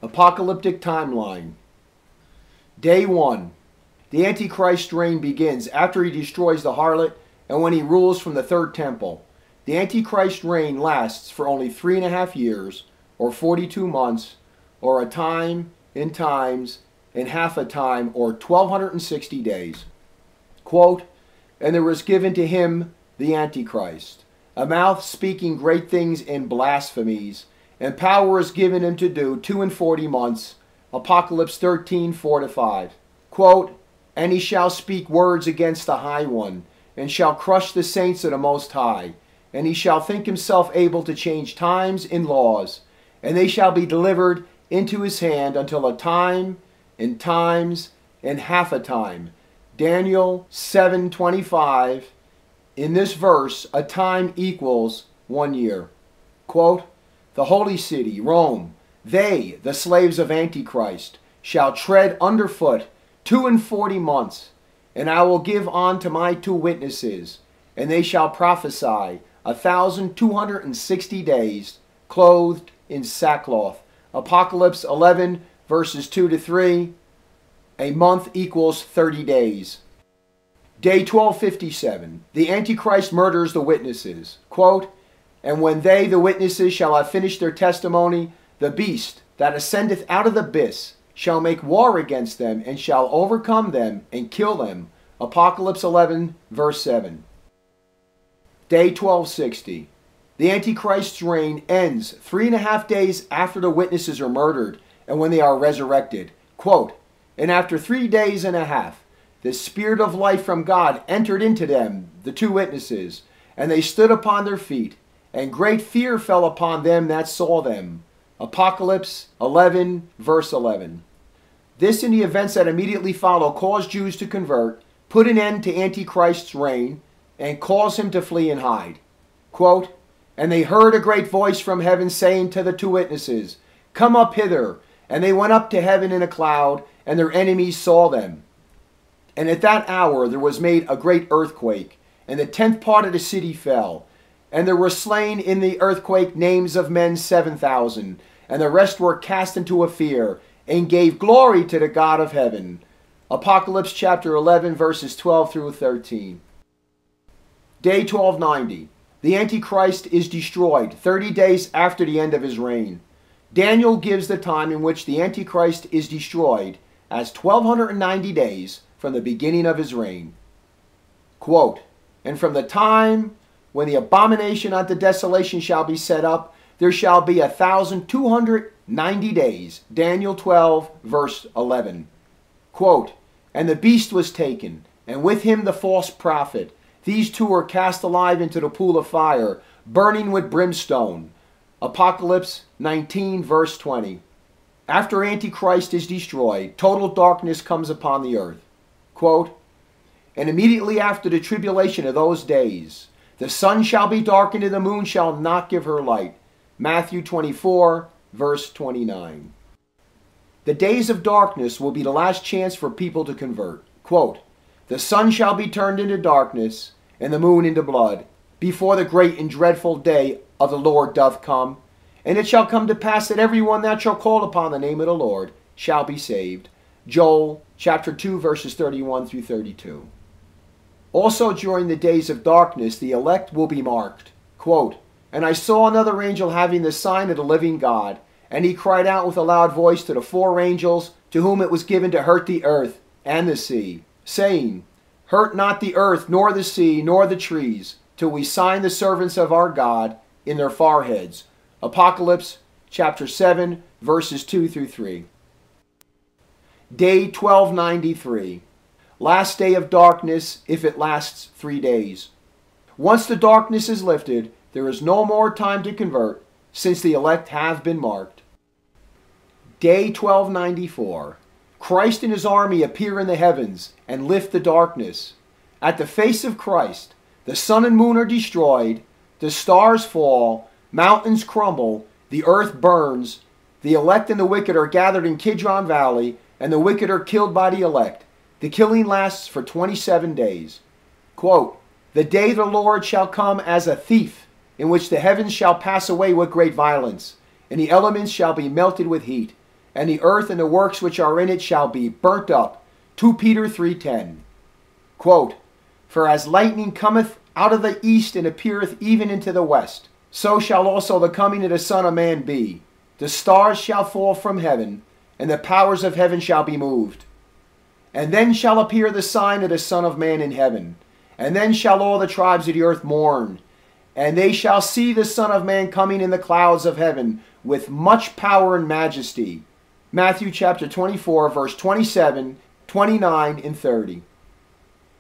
Apocalyptic timeline. Day 1. The Antichrist reign begins after he destroys the harlot and when he rules from the third temple. The Antichrist reign lasts for only 3.5 years, or 42 months, or a time in times in half a time, or 1260 days. Quote, "And there was given to him, the Antichrist, a mouth speaking great things and blasphemies, and power is given him to do 42 months. Apocalypse 13, 4-5. Quote, "And he shall speak words against the High One, and shall crush the saints of the Most High, and he shall think himself able to change times and laws, and they shall be delivered into his hand until a time, and times, and half a time." Daniel 7:25. In this verse, a time equals 1 year. Quote, "The holy city, Rome, they, the slaves of Antichrist, shall tread underfoot 42 months, and I will give unto my 2 witnesses, and they shall prophesy 1,260 days, clothed in sackcloth." Apocalypse 11, verses 2-3. A month equals 30 days. Day 1257. The Antichrist murders the witnesses. Quote, "And when they, the witnesses, shall have finished their testimony, the beast that ascendeth out of the abyss shall make war against them, and shall overcome them, and kill them." Apocalypse 11, verse 7. Day 1260. The Antichrist's reign ends 3.5 days after the witnesses are murdered, and when they are resurrected. Quote, "And after 3 days and a half, the Spirit of life from God entered into them, the 2 witnesses, and they stood upon their feet, and great fear fell upon them that saw them." Apocalypse 11, verse 11. This and the events that immediately follow cause Jews to convert, put an end to Antichrist's reign, and cause him to flee and hide. Quote, "And they heard a great voice from heaven saying to the 2 witnesses, Come up hither. And they went up to heaven in a cloud, and their enemies saw them. And at that hour there was made a great earthquake, and the 10th part of the city fell. And there were slain in the earthquake names of men 7,000, and the rest were cast into a fear, and gave glory to the God of heaven." Apocalypse chapter 11, verses 12-13. Day 1290. The Antichrist is destroyed 30 days after the end of his reign. Daniel gives the time in which the Antichrist is destroyed as 1290 days from the beginning of his reign. Quote, "And from the time when the abomination unto desolation shall be set up, there shall be 1,290 days." Daniel 12, verse 11. Quote, "And the beast was taken, and with him the false prophet. These 2 were cast alive into the pool of fire, burning with brimstone." Apocalypse 19, verse 20. After Antichrist is destroyed, total darkness comes upon the earth. Quote, "And immediately after the tribulation of those days, the sun shall be darkened and the moon shall not give her light." Matthew 24, verse 29. The days of darkness will be the last chance for people to convert. Quote, "The sun shall be turned into darkness, and the moon into blood, before the great and dreadful day of the Lord doth come. And it shall come to pass that every one that shall call upon the name of the Lord shall be saved." Joel chapter 2, verses 31-32. Also during the days of darkness, the elect will be marked. Quote, "And I saw another angel having the sign of the living God, and he cried out with a loud voice to the 4 angels to whom it was given to hurt the earth and the sea, saying, Hurt not the earth, nor the sea, nor the trees, till we sign the servants of our God in their foreheads." Apocalypse chapter 7, verses 2-3. Day 1293. Last day of darkness, if it lasts 3 days. Once the darkness is lifted, there is no more time to convert, since the elect have been marked. Day 1294. Christ and his army appear in the heavens and lift the darkness. At the face of Christ, the sun and moon are destroyed, the stars fall, mountains crumble, the earth burns, the elect and the wicked are gathered in Kidron Valley, and the wicked are killed by the elect. The killing lasts for 27 days. Quote, "The day of the Lord shall come as a thief, in which the heavens shall pass away with great violence, and the elements shall be melted with heat. and the earth and the works which are in it shall be burnt up. 2 Peter 3:10. Quote, for as lightning cometh out of the east and appeareth even into the west, so shall also the coming of the Son of Man be. The stars shall fall from heaven, and the powers of heaven shall be moved. And then shall appear the sign of the Son of Man in heaven. And then shall all the tribes of the earth mourn. And they shall see the Son of Man coming in the clouds of heaven with much power and majesty. Matthew chapter 24, verse 27, 29, and 30.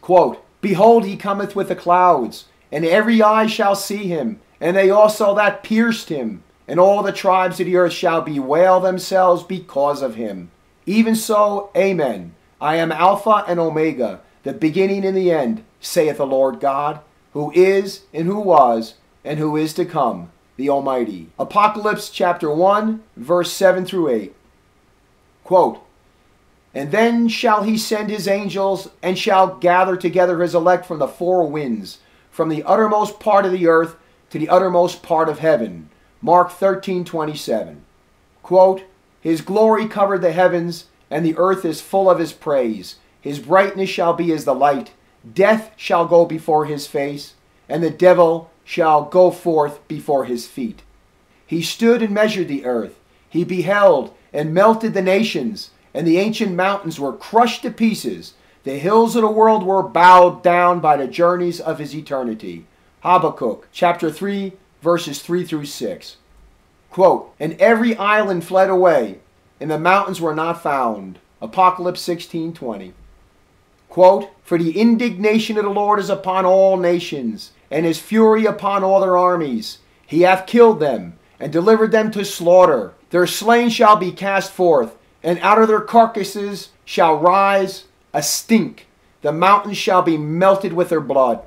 Quote, behold, he cometh with the clouds, and every eye shall see him, and they also that pierced him, and all the tribes of the earth shall bewail themselves because of him. Even so, amen. I am Alpha and Omega, the beginning and the end, saith the Lord God, who is, and who was, and who is to come, the Almighty. Apocalypse chapter 1, verse 7 through 8. Quote, and then shall he send his angels, and shall gather together his elect from the four winds, from the uttermost part of the earth to the uttermost part of heaven. Mark 13:27. Quote, his glory covered the heavens, and the earth is full of his praise. His brightness shall be as the light. Death shall go before his face, and the devil shall go forth before his feet. He stood and measured the earth. He beheld and melted the nations, and the ancient mountains were crushed to pieces. The hills of the world were bowed down by the journeys of his eternity. Habakkuk chapter 3, verses 3 through 6. Quote, and every island fled away, and the mountains were not found. Apocalypse 16:20. Quote, for the indignation of the Lord is upon all nations, and his fury upon all their armies. He hath killed them, and delivered them to slaughter. Their slain shall be cast forth, and out of their carcasses shall rise a stink. The mountains shall be melted with their blood.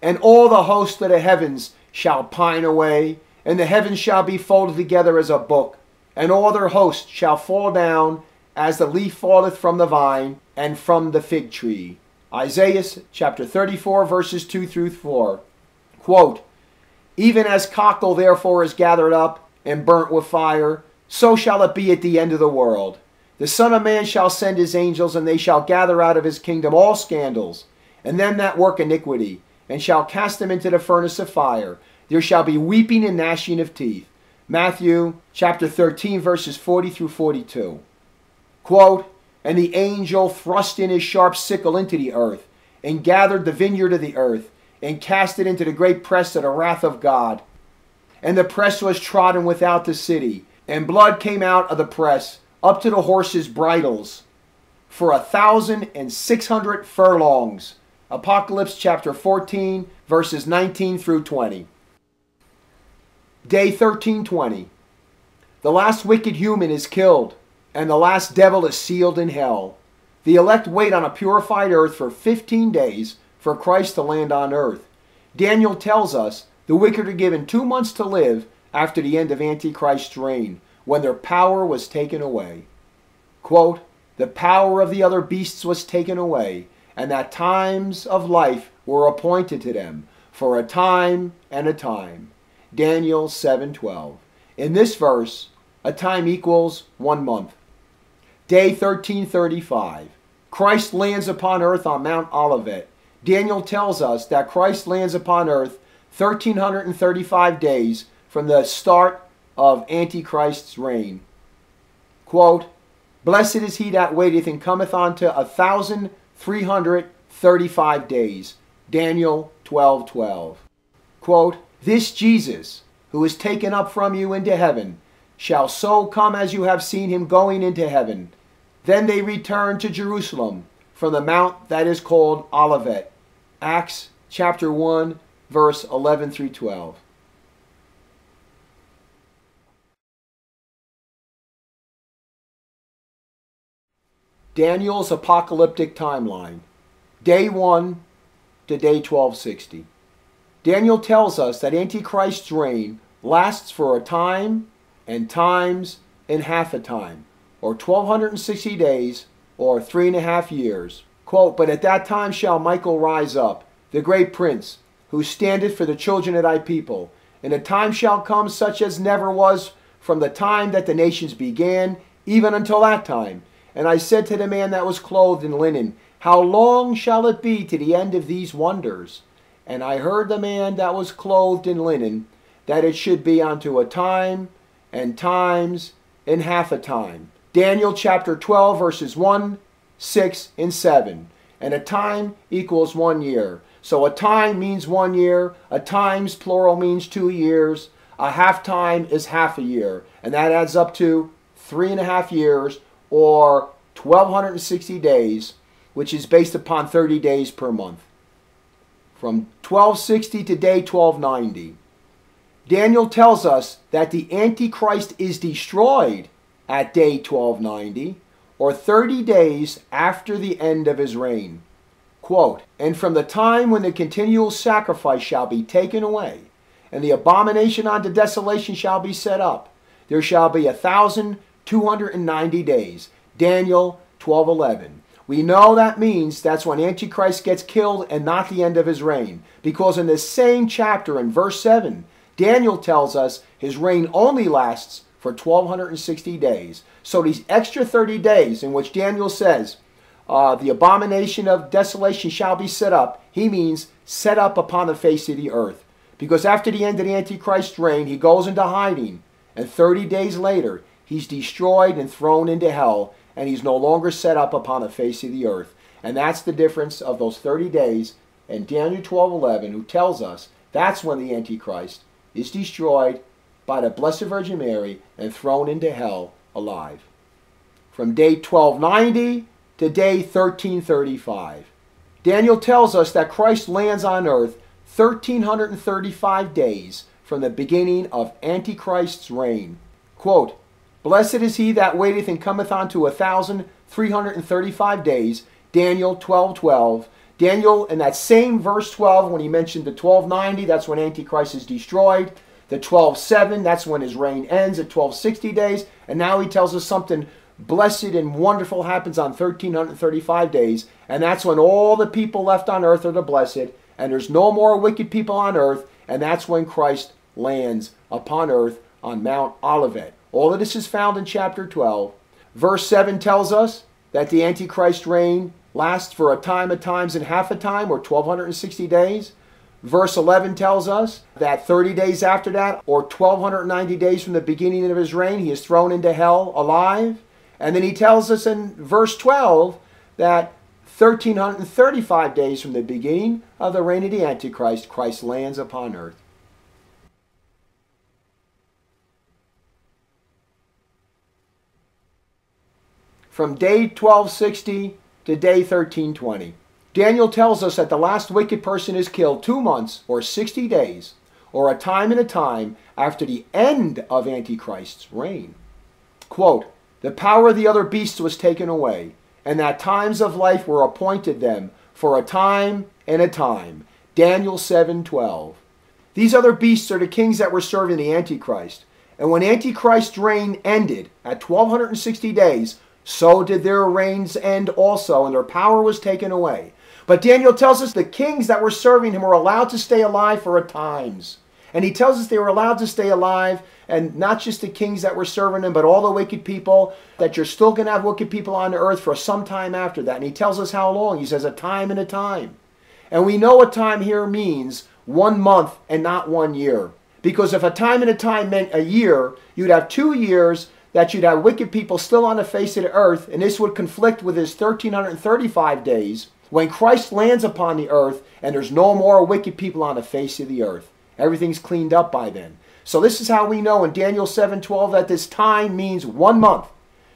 And all the host of the heavens shall pine away, and the heavens shall be folded together as a book, and all their hosts shall fall down as the leaf falleth from the vine and from the fig tree. Isaiah chapter 34, verses 2 through 4. Quote, even as cockle therefore is gathered up and burnt with fire, so shall it be at the end of the world. The Son of Man shall send his angels, and they shall gather out of his kingdom all scandals, and them that work iniquity, and shall cast them into the furnace of fire. There shall be weeping and gnashing of teeth. Matthew chapter 13, verses 40 through 42. Quote, and the angel thrust in his sharp sickle into the earth, and gathered the vineyard of the earth, and cast it into the great press of the wrath of God. And the press was trodden without the city, and blood came out of the press up to the horses' bridles for 1,600 furlongs. Apocalypse chapter 14, verses 19 through 20. Day 1320. The last wicked human is killed, and the last devil is sealed in hell. The elect wait on a purified earth for 15 days for Christ to land on earth. Daniel tells us the wicked are given 2 months to live after the end of Antichrist's reign, when their power was taken away. Quote, the power of the other beasts was taken away, and that times of life were appointed to them, for a time and a time. Daniel 7:12. In this verse, a time equals 1 month. Day 1335. Christ lands upon earth on Mount Olivet. Daniel tells us that Christ lands upon earth 1,335 days from the start of Antichrist's reign. Quote, blessed is he that waiteth and cometh unto 1,335 days. Daniel 12:12. Quote, this Jesus, who is taken up from you into heaven, shall so come as you have seen him going into heaven. Then they returned to Jerusalem from the mount that is called Olivet. Acts chapter 1, verse 11 through 12. Daniel's apocalyptic timeline. Day 1 to day 1260. Daniel tells us that Antichrist's reign lasts for a time and times and half a time, or 1,260 days, or 3.5 years. Quote, but at that time shall Michael rise up, the great prince, who standeth for the children of thy people. And a time shall come such as never was from the time that the nations began, even until that time. And I said to the man that was clothed in linen, how long shall it be to the end of these wonders? And I heard the man that was clothed in linen, that it should be unto a time, and times, and half a time. Daniel chapter 12, verses 1, 6, and 7. And a time equals 1 year. So a time means 1 year. A times, plural, means 2 years. A half time is half a year. And that adds up to 3.5 years, or 1,260 days, which is based upon 30 days per month. From 1260 to day 1290. Daniel tells us that the Antichrist is destroyed at day 1290, or 30 days after the end of his reign. Quote, and from the time when the continual sacrifice shall be taken away, and the abomination unto desolation shall be set up, there shall be 1,290 days. Daniel 12:11. We know that means that's when Antichrist gets killed and not the end of his reign. Because in the same chapter, in verse 7, Daniel tells us his reign only lasts for 1,260 days. So these extra 30 days in which Daniel says, the abomination of desolation shall be set up, he means set up upon the face of the earth. Because after the end of the Antichrist's reign, he goes into hiding. And 30 days later, he's destroyed and thrown into hell. And he's no longer set up upon the face of the earth. And that's the difference of those 30 days in Daniel 12:11, who tells us that's when the Antichrist is destroyed by the Blessed Virgin Mary and thrown into hell alive. From day 1290 to day 1335. Daniel tells us that Christ lands on earth 1,335 days from the beginning of Antichrist's reign. Quote, blessed is he that waiteth and cometh unto 1,335 days. Daniel 12:12. Daniel, in that same verse 12, when he mentioned the 1290, that's when Antichrist is destroyed. The 12:7, that's when his reign ends at 1260 days. And now he tells us something blessed and wonderful happens on 1,335 days. And that's when all the people left on earth are the blessed. And there's no more wicked people on earth. And that's when Christ lands upon earth on Mount Olivet. All of this is found in chapter 12. Verse 7 tells us that the Antichrist reign lasts for a time, a times, and half a time, or 1,260 days. Verse 11 tells us that 30 days after that, or 1,290 days from the beginning of his reign, he is thrown into hell alive. And then he tells us in verse 12 that 1,335 days from the beginning of the reign of the Antichrist, Christ lands upon earth. From day 1260 to day 1320. Daniel tells us that the last wicked person is killed 2 months or 60 days, or a time and a time after the end of Antichrist's reign. Quote, the power of the other beasts was taken away, and that times of life were appointed them for a time and a time. Daniel 7:12. These other beasts are the kings that were serving the Antichrist. And when Antichrist's reign ended at 1,260 days, so did their reigns end also, and their power was taken away. But Daniel tells us the kings that were serving him were allowed to stay alive for a times. And he tells us they were allowed to stay alive, and not just the kings that were serving him, but all the wicked people, that you're still going to have wicked people on the earth for some time after that. And he tells us how long. He says a time and a time. And we know what time here means 1 month and not 1 year. Because if a time and a time meant a year, you'd have 2 years that you'd have wicked people still on the face of the earth, and this would conflict with his 1,335 days when Christ lands upon the earth and there's no more wicked people on the face of the earth. Everything's cleaned up by then. So this is how we know in Daniel 7:12 that this time means 1 month.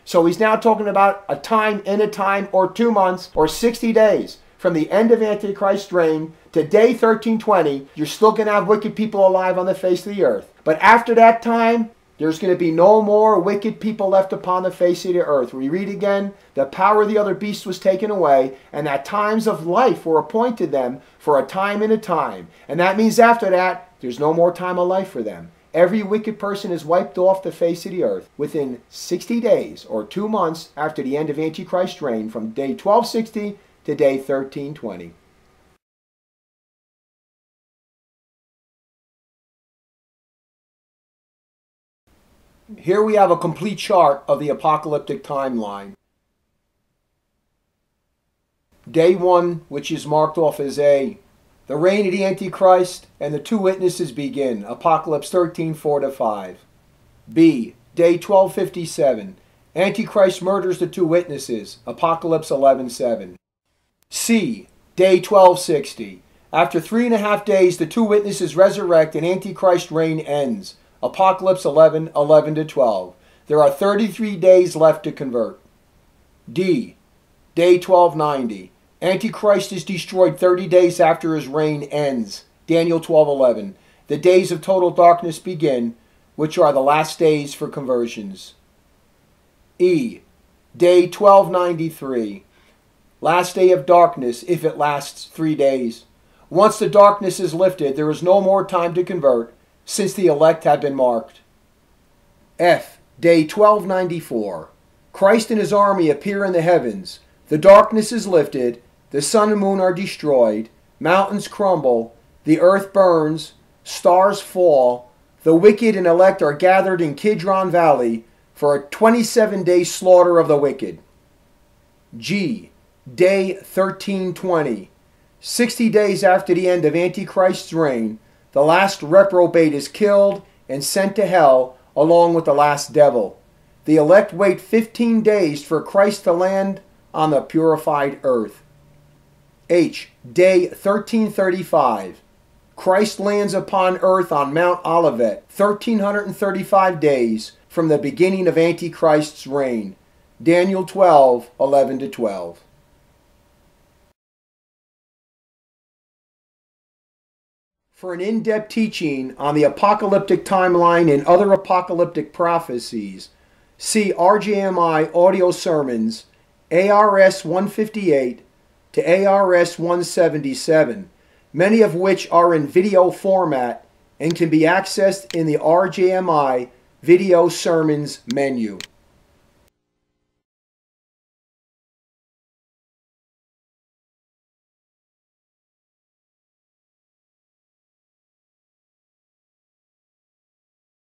So he's now talking about a time and a time, or 2 months, or 60 days. From the end of Antichrist's reign to day 1320, you're still going to have wicked people alive on the face of the earth. But after that time, there's going to be no more wicked people left upon the face of the earth. We read again, the power of the other beast was taken away, and that times of life were appointed them for a time and a time. And that means after that, there's no more time of life for them. Every wicked person is wiped off the face of the earth within 60 days, or 2 months after the end of Antichrist's reign, from day 1260 to day 1320. Here we have a complete chart of the apocalyptic timeline. Day 1, which is marked off as A. The reign of the Antichrist and the two witnesses begin. Apocalypse 13:4-5. B. Day 1257. Antichrist murders the two witnesses. Apocalypse 11:7. C. Day 1260. After 3.5 days, the two witnesses resurrect and Antichrist reign ends. Apocalypse 11:11-12. There are 33 days left to convert. D. Day 1290. Antichrist is destroyed 30 days after his reign ends. Daniel 12:11. The days of total darkness begin, which are the last days for conversions. E. Day 1293. Last day of darkness, if it lasts 3 days. Once the darkness is lifted, there is no more time to convert, since the elect have been marked. F. Day 1294. Christ and his army appear in the heavens. The darkness is lifted, the sun and moon are destroyed, mountains crumble, the earth burns, stars fall, the wicked and elect are gathered in Kidron Valley for a 27-day slaughter of the wicked. G. Day 1320. 60 days after the end of Antichrist's reign, the last reprobate is killed and sent to hell along with the last devil. The elect wait 15 days for Christ to land on the purified earth. H. Day 1335. Christ lands upon earth on Mount Olivet, 1335 days from the beginning of Antichrist's reign. Daniel 12:11-12. For an in-depth teaching on the apocalyptic timeline and other apocalyptic prophecies, see RJMI audio sermons ARS 158 to ARS 177, many of which are in video format and can be accessed in the RJMI Video Sermons menu.